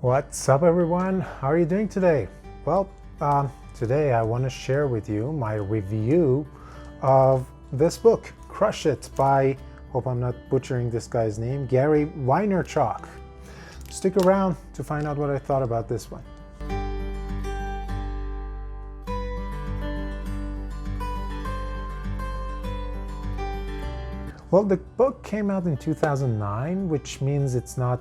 What's up, everyone? How are you doing today? Well, today I want to share with you my review of this book, Crush It, by, hope I'm not butchering this guy's name, Gary Vaynerchuk. Stick around to find out what I thought about this one. Well, the book came out in 2009, which means it's not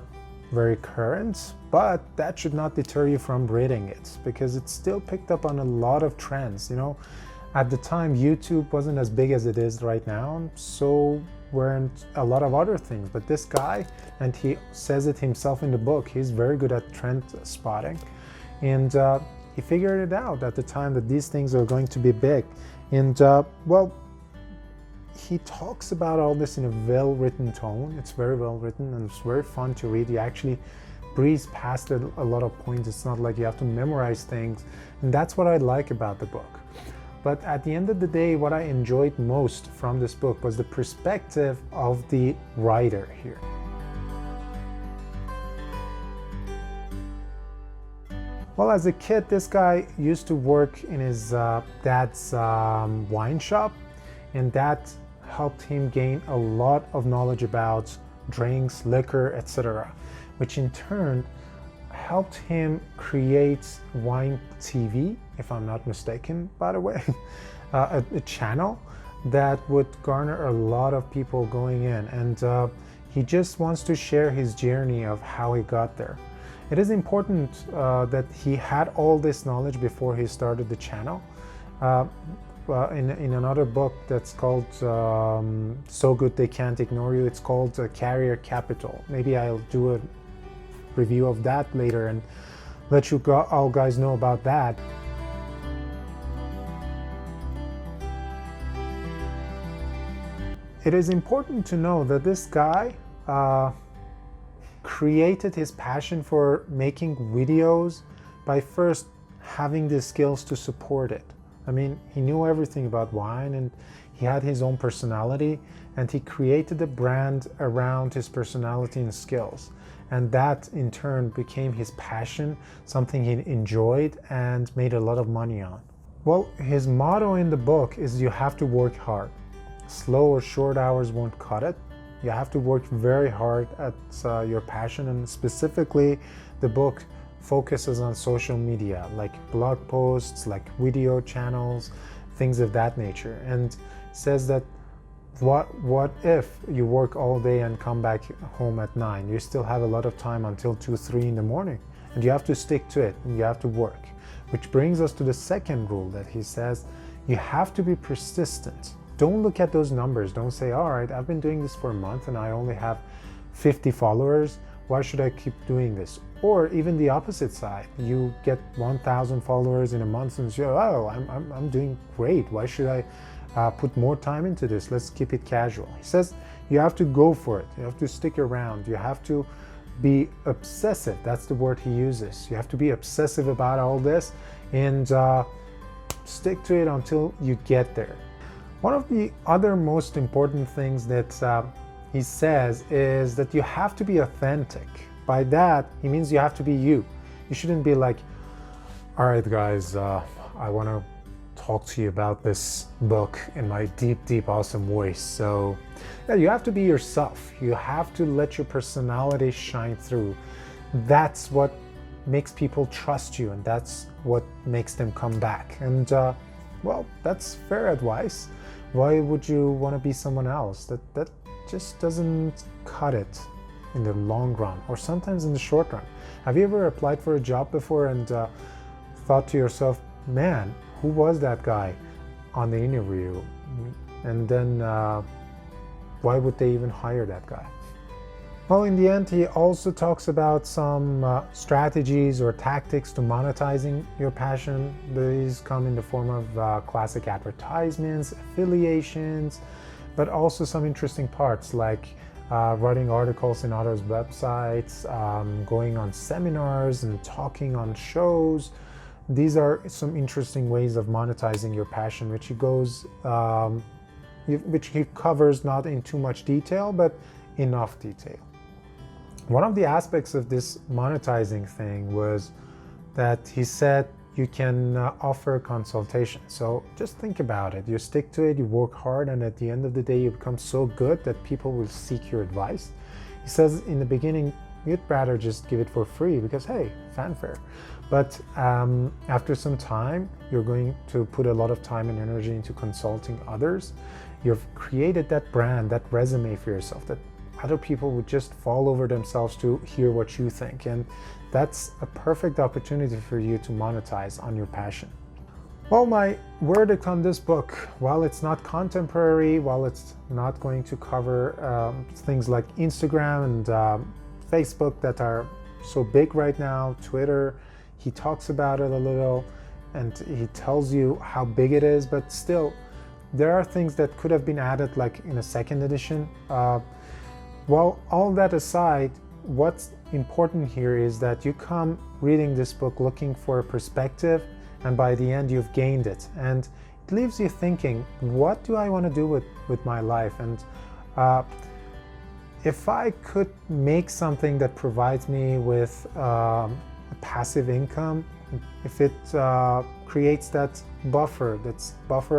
very current, but that should not deter you from reading it because it still picked up on a lot of trends. At the time, YouTube wasn't as big as it is right now, so weren't a lot of other things. But this guy, and he says it himself in the book, he's very good at trend spotting, and he figured it out at the time that these things are going to be big. And well, he talks about all this in a well-written tone. It's very well written and it's very fun to read. You actually breeze past it a lot of points. It's not like you have to memorize things, and that's what I like about the book. But at the end of the day, what I enjoyed most from this book was the perspective of the writer here. Well, as a kid, this guy used to work in his dad's wine shop, and that helped him gain a lot of knowledge about drinks, liquor, etc., which in turn helped him create Wine TV, if I'm not mistaken, by the way, a channel that would garner a lot of people going in, and he just wants to share his journey of how he got there. It is important that he had all this knowledge before he started the channel. In another book that's called So Good They Can't Ignore You, it's called Career Capital. Maybe I'll do a review of that later and let you all guys know about that. It is important to know that this guy created his passion for making videos by first having the skills to support it. I mean, he knew everything about wine and he had his own personality, and he created a brand around his personality and skills. And that in turn became his passion, something he enjoyed and made a lot of money on. Well, his motto in the book is you have to work hard. Slow or short hours won't cut it. You have to work very hard at your passion, and specifically the book focuses on social media, like blog posts, like video channels, things of that nature, and says that what if you work all day and come back home at 9? You still have a lot of time until 2, 3 in the morning, and you have to stick to it and you have to work. Which brings us to the second rule that he says, you have to be persistent. Don't look at those numbers. Don't say, all right, I've been doing this for a month and I only have 50 followers. Why should I keep doing this? Or even the opposite side, you get 1,000 followers in a month and you say, oh, I'm doing great. Why should I put more time into this? Let's keep it casual. He says you have to go for it. You have to stick around. You have to be obsessive. That's the word he uses. You have to be obsessive about all this and stick to it until you get there. One of the other most important things that he says is that you have to be authentic. By that, he means you have to be you. You shouldn't be like, all right, guys, I want to talk to you about this book in my deep, deep, awesome voice. So yeah, you have to be yourself. You have to let your personality shine through. That's what makes people trust you, and that's what makes them come back. And well, that's fair advice. Why would you want to be someone else? That just doesn't cut it in the long run, or sometimes in the short run. Have you ever applied for a job before and thought to yourself, man, who was that guy on the interview? And then why would they even hire that guy? Well, in the end, he also talks about some strategies or tactics to monetizing your passion. These come in the form of classic advertisements, affiliations, but also some interesting parts like writing articles in others' websites, going on seminars and talking on shows. These are some interesting ways of monetizing your passion, which he covers not in too much detail, but enough detail. One of the aspects of this monetizing thing was that he said you can offer consultation. So just think about it. You stick to it, you work hard, and at the end of the day, you become so good that people will seek your advice. He says in the beginning, you'd rather just give it for free because, hey, fanfare. But after some time, you're going to put a lot of time and energy into consulting others. You've created that brand, that resume for yourself, that other people would just fall over themselves to hear what you think. And that's a perfect opportunity for you to monetize on your passion. Well, my verdict on this book, while it's not contemporary, while it's not going to cover things like Instagram and Facebook that are so big right now, Twitter, he talks about it a little and he tells you how big it is, but still there are things that could have been added like in a second edition. Well, all that aside, what's important here is that you come reading this book looking for a perspective, and by the end you've gained it. And it leaves you thinking, what do I want to do with my life? And if I could make something that provides me with a passive income, if it creates that buffer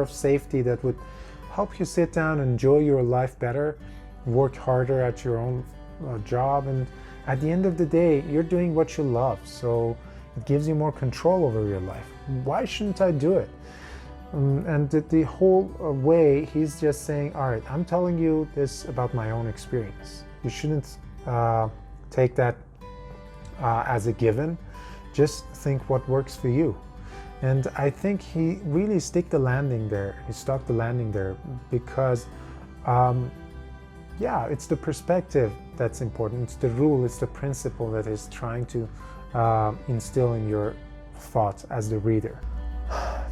of safety that would help you sit down and enjoy your life better, work harder at your own job, and at the end of the day, you're doing what you love, so it gives you more control over your life. Why shouldn't I do it? And the whole way, he's just saying, all right, I'm telling you this about my own experience. You shouldn't take that as a given. Just think what works for you. And I think he really stuck the landing there. He stuck the landing there because yeah, it's the perspective that's important. It's the rule, it's the principle that is trying to instill in your thoughts as the reader.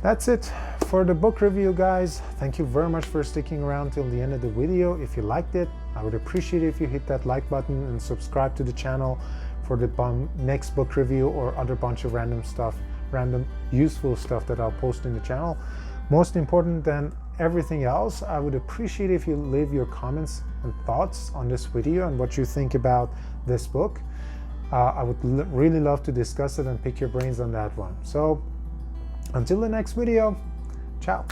That's it for the book review, guys. Thank you very much for sticking around till the end of the video. If you liked it, I would appreciate it if you hit that like button and subscribe to the channel for the next book review or other bunch of random useful stuff that I'll post in the channel. Most important than everything else, I would appreciate if you leave your comments and thoughts on this video and what you think about this book. I would really love to discuss it and pick your brains on that one. So until the next video, ciao.